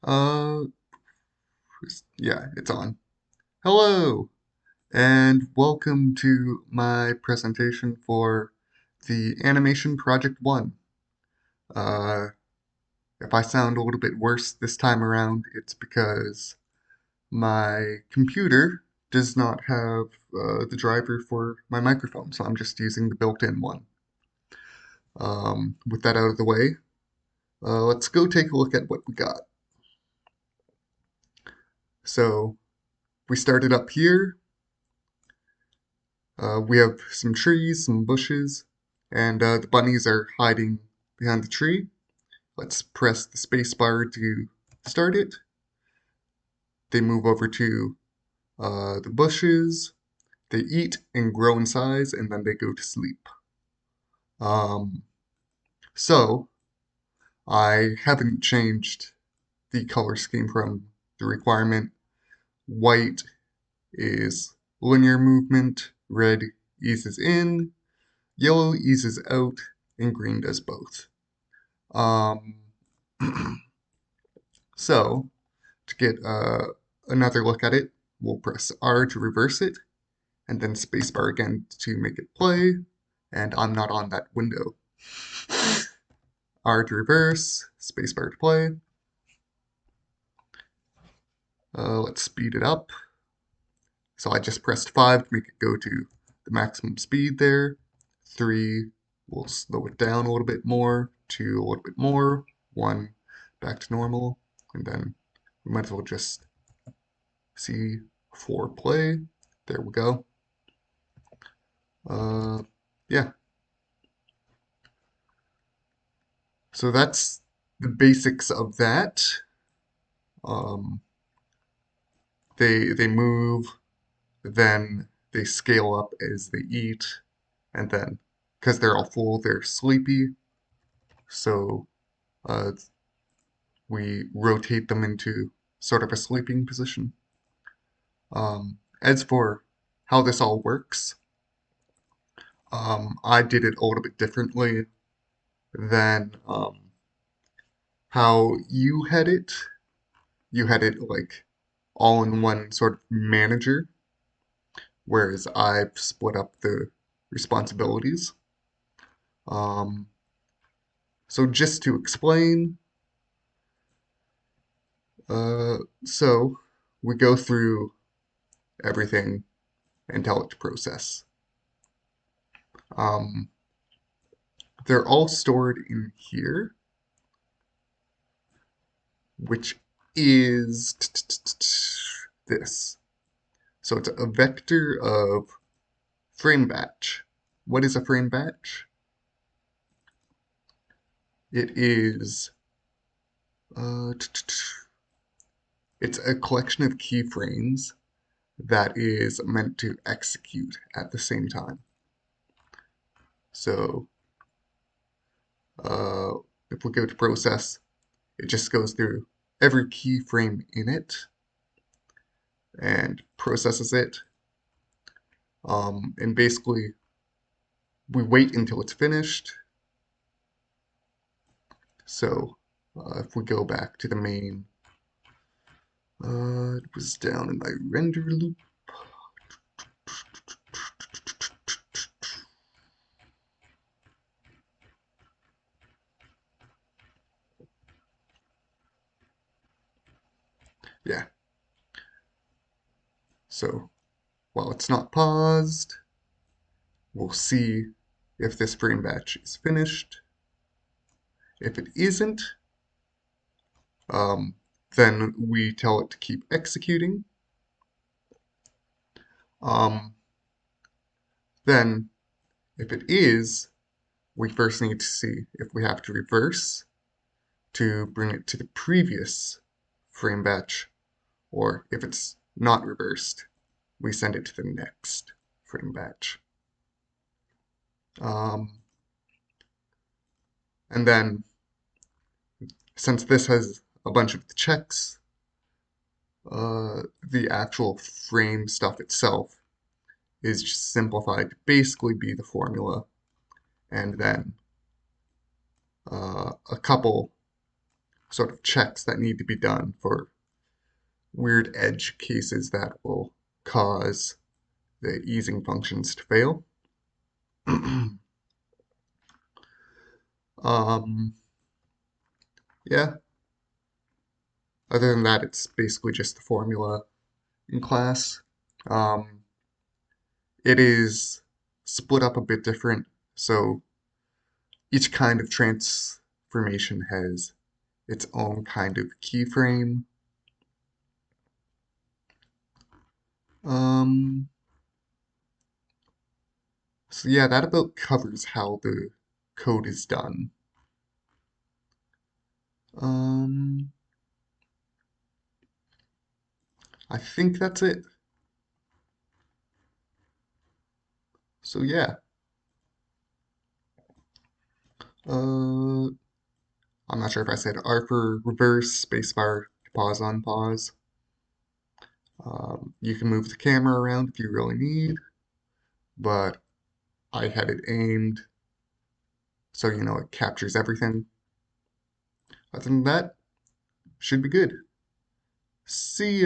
Uh, yeah, it's on. Hello, and welcome to my presentation for the Animation Project 1. Uh, if I sound a little bit worse this time around, it's because my computer does not have the driver for my microphone, so I'm just using the built-in one. With that out of the way, let's go take a look at what we got. So, we started up here. We have some trees, some bushes, and the bunnies are hiding behind the tree. Let's press the space bar to start it. They move over to the bushes, they eat and grow in size, and then they go to sleep. Um, so, I haven't changed the color scheme from the requirement. White is linear movement, red eases in, yellow eases out, and green does both. Um, so, to get another look at it, we'll press R to reverse it, and then spacebar again to make it play, and I'm not on that window. R to reverse, spacebar to play. Let's speed it up. So I just pressed 5 to make it go to the maximum speed there. 3, we'll slow it down a little bit more. 2, a little bit more. 1, back to normal. And then we might as well just see 4 play. There we go. Yeah. So that's the basics of that. Um, they move, then they scale up as they eat, and then because they're all full, they're sleepy. So uh, we rotate them into sort of a sleeping position. As for how this all works, I did it a little bit differently than how you had it. You had it like all in one sort of manager, whereas I've split up the responsibilities. Um, so just to explain, uh, so we go through everything and tell it to process. Um, they're all stored in here, which is this. So it's a vector of frame batch. What is a frame batch? It is it's a collection of keyframes that is meant to execute at the same time. So uh, if we go to process, it just goes through every keyframe in it and processes it. And basically, we wait until it's finished. So if we go back to the main, it was down in my render loop. Yeah, so while it's not paused, we'll see if this frame batch is finished. If it isn't, um, then we tell it to keep executing. Um, then, if it is, we first need to see if we have to reverse to bring it to the previous frame batch, or if it's not reversed, we send it to the next frame batch. And then, since this has a bunch of the checks, the actual frame stuff itself is just simplified to basically be the formula, and then a couple sort of checks that need to be done for weird edge cases that will cause the easing functions to fail. um, yeah, other than that, it's basically just the formula in class. Um, it is split up a bit different, so each kind of transformation has its own kind of keyframe. Um, so yeah, that about covers how the code is done. Um, I think that's it. So yeah, uh, I'm not sure if I said R for reverse, spacebar to pause on pause. You can move the camera around if you really need, but I had it aimed so it captures everything. Other than that, should be good. See ya.